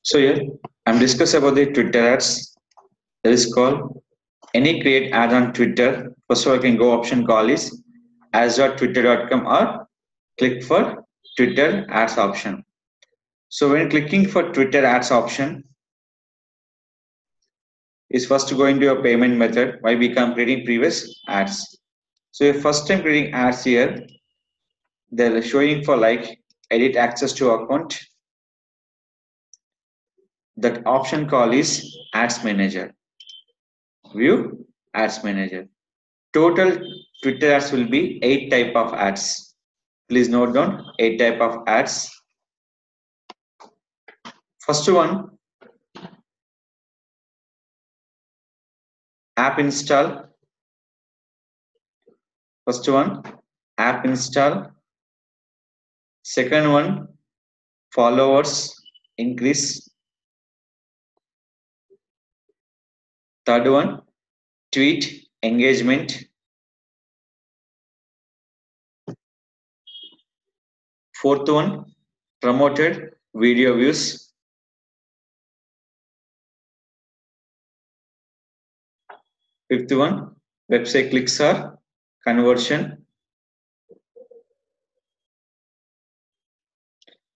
So here I'm discussing about the Twitter ads. That is called any create ad on Twitter. First of all, I can go option call is ads.twitter.com or click for Twitter ads option. So when clicking for Twitter ads option is first to go into your payment method why we can creating previous ads. So your first time creating ads here, they're showing for like edit access to account. That option call is ads manager. View ads manager. Total Twitter ads will be 8 type of ads. Please note down 8 type of ads. First one, app install. First one, app install. Second one, followers increase. Third one, tweet engagement. Fourth one, promoted video views. Fifth one, website clicks or conversion.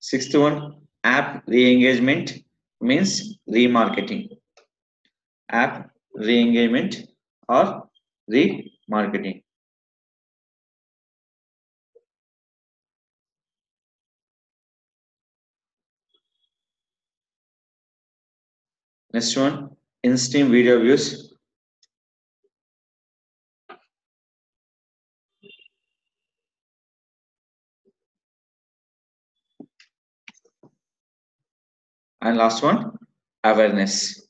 Sixth one, app re-engagement means remarketing. App re-engagement or remarketing. Next one, in-stream video views. And last one, awareness.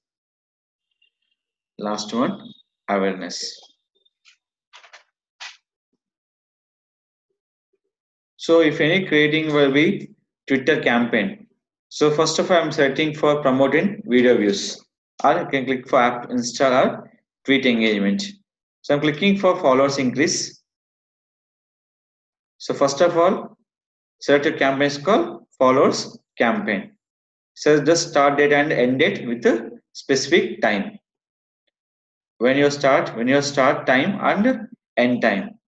Last one, awareness. So if any creating will be Twitter campaign. So first of all, I'm selecting for promoting video views. Or I can click for app install or tweet engagement. So I'm clicking for followers increase. So first of all, select a campaign is called followers campaign. So just start date and end date with a specific time. When you start time and end time.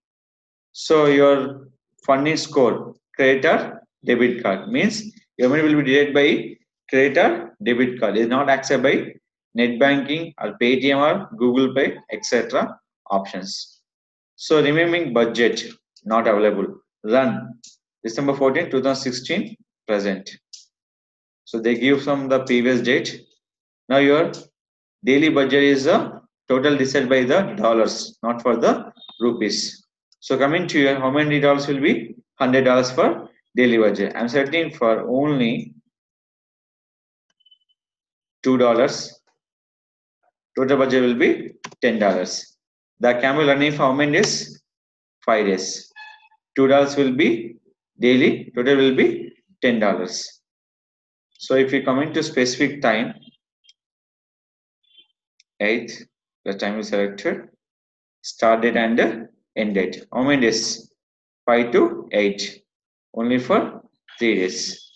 So your funding score, credit or debit card means your money will be deducted by credit or debit card. It is not accepted by net banking or Paytm or Google Pay, etc. options. So remaining budget not available. Run December 14, 2016 present. So they give some the previous date. Now your daily budget is the total decided by the dollars, not for the rupees. So coming to here, how many dollars will be $100 for daily budget? I'm setting for only $2. Total budget will be $10. The camel running for how many days? 5 days. $2 will be daily. Total will be $10. So if you come into specific time, 8th, the time is selected. Start date and end date. How many days? 5 to 8. Only for 3 days.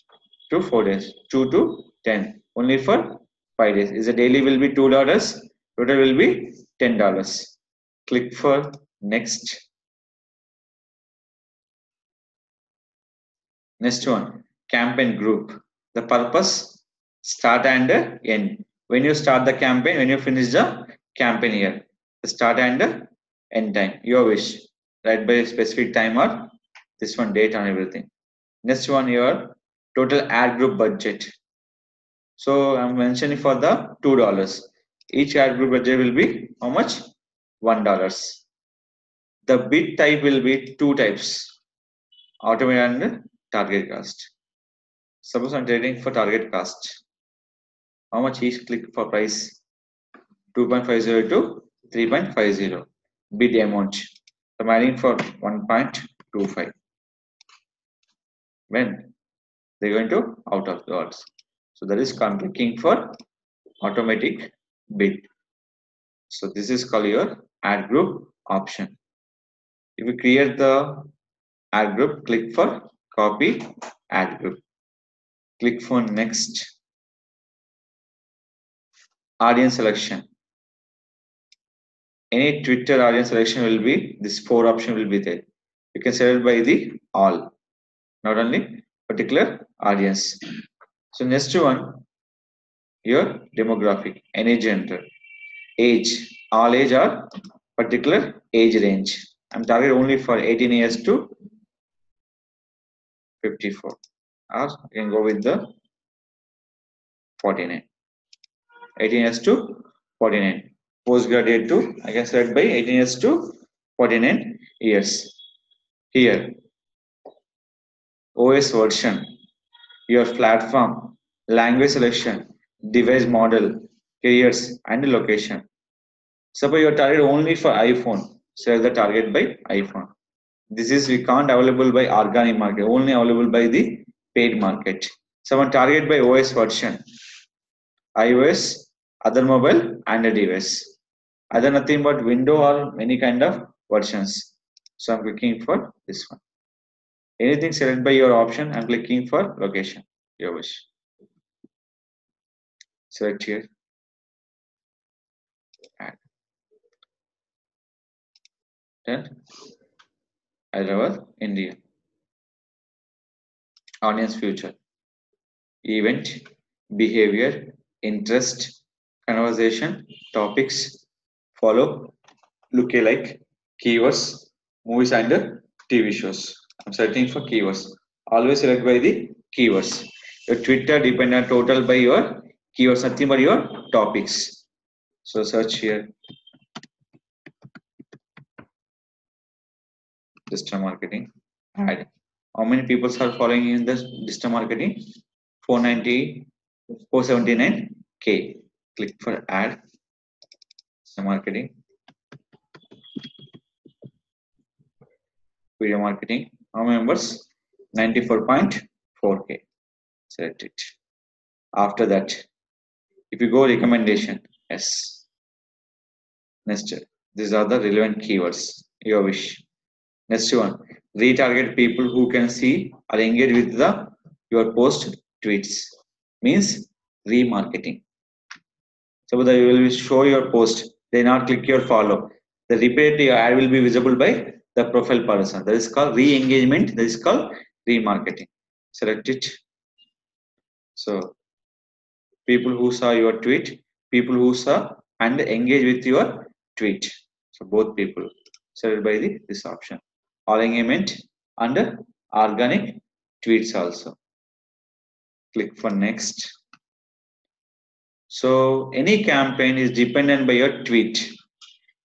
To 4 days. 2 to 10. Only for 5 days. Is the daily will be $2. Total will be $10. Click for next. Next one. Campaign group. The purpose, start and end. When you start the campaign, when you finish the campaign here. The start and end time. Your wish. Write by a specific time or this one date and everything. Next one your total ad group budget. So I'm mentioning for the $2. Each ad group budget will be how much? $1. The bid type will be two types, automated and target cost. Suppose I'm trading for target cost. How much each click for price? 2.50 to 3.50. Bid amount. I'm adding for 1.25. When they're going to out of the odds. So that is clicking for automatic bid. So this is called your ad group option. If you create the ad group, click for copy ad group. Click for next. audience selection. Any Twitter audience selection will be, this 4 option will be there. You can select by the all, not only particular audience. So next one, your demographic, any gender, age, all age or particular age range. I'm targeted only for 18 years to 54, or you can go with the 49. 18 years to 49. Postgraduate to, I can select by 18 years to 49 years. Here, OS version, your platform, language selection, device model, careers, and location. Suppose your target only for iPhone, select the target by iPhone. This is we can't available by organic market, only available by the paid market. Someone target by OS version, iOS, other mobile, and a device. Other nothing but window or any kind of versions. So I'm clicking for this one. Anything select by your option. I'm clicking for location. Your wish. Select here. Add. Then Hyderabad, India. Audience future. Event, behavior, interest, conversation, topics, follow, lookalike, keywords, movies and TV shows. I'm searching for keywords. Always select by the keywords. Your Twitter depend on total by your keywords, nothing but your topics. So search here. Digital marketing. Add. How many people are following in this digital marketing? 479K. Click for add. Digital marketing. Video marketing. How many members? 94.4K. Select it. After that, if you go recommendation, yes. Next, these are the relevant keywords. Your wish. Next one, retarget people who can see or engage with your post tweets. Means remarketing. So that you will show your post, they not click your follow. The repeat ad will be visible by the profile person. That is called re-engagement. That is called remarketing. Select it. So people who saw your tweet, people who saw and engage with your tweet. So both people. Select by this option. All engagement and organic tweets also. Click for next. So any campaign is dependent by your tweet.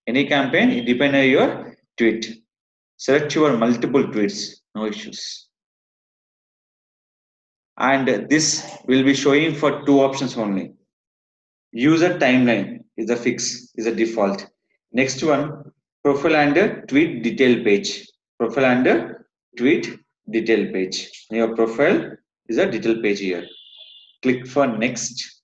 Any campaign is dependent on your tweet. Select your multiple tweets, no issues. And this will be showing for 2 options only. User timeline is a fix, is a default. Next one, profile and tweet detail page. Profile and tweet detail page. Your profile is a detail page here. Click for next.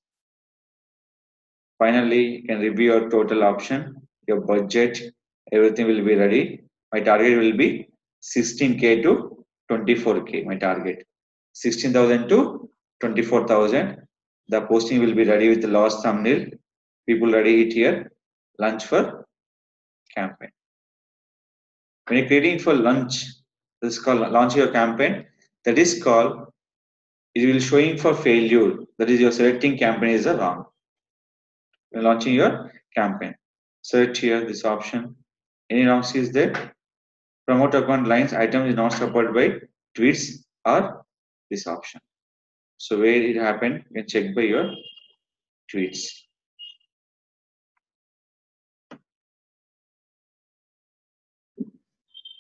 Finally, you can review your total option, your budget, everything will be ready. My target will be 16K to 24K. My target 16,000 to 24,000. The posting will be ready with the last thumbnail. People ready it here. Launch for campaign. When you're creating for launch, this is called launch your campaign. That is called, it will showing for failure. That is your selecting campaign is wrong. When launching your campaign, select here this option. Any wrongs is there? Promote account lines item is not supported by tweets or this option. So where it happened, you can check by your tweets.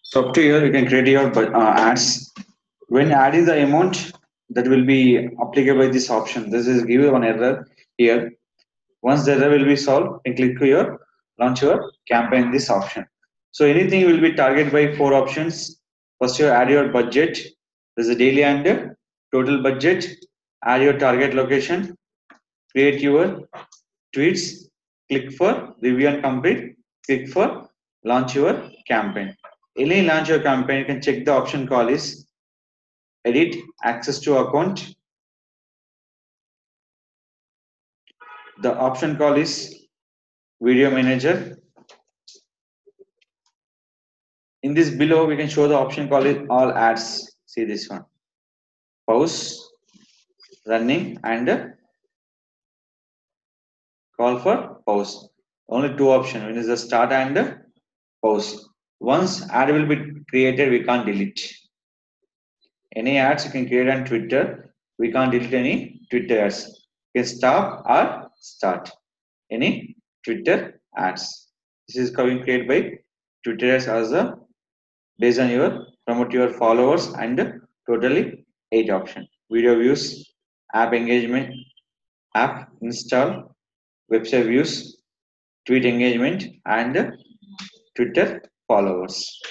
So up to here, you can create your ads. When ad is the amount that will be applicable by this option, this is give you one error here. Once the error will be solved, you click here, launch your campaign this option. So anything will be targeted by 4 options. First, you add your budget. There's a daily and total budget. Add your target location. Create your tweets. Click for review and complete. Click for launch your campaign. Any launch your campaign, you can check the option call is edit access to account. The option call is video manager. In this below, we can show the option call is all ads. See this one. Pause, running, and call for pause. Only two options. One is the start and pause. Once ad will be created, we can't delete. Any ads you can create on Twitter, we can't delete any Twitter ads. You can stop or start any Twitter ads. This is coming created by Twitter ads as a based on your promote your followers and totally 8 option. Video views, app engagement, app install, website views, tweet engagement, and Twitter followers.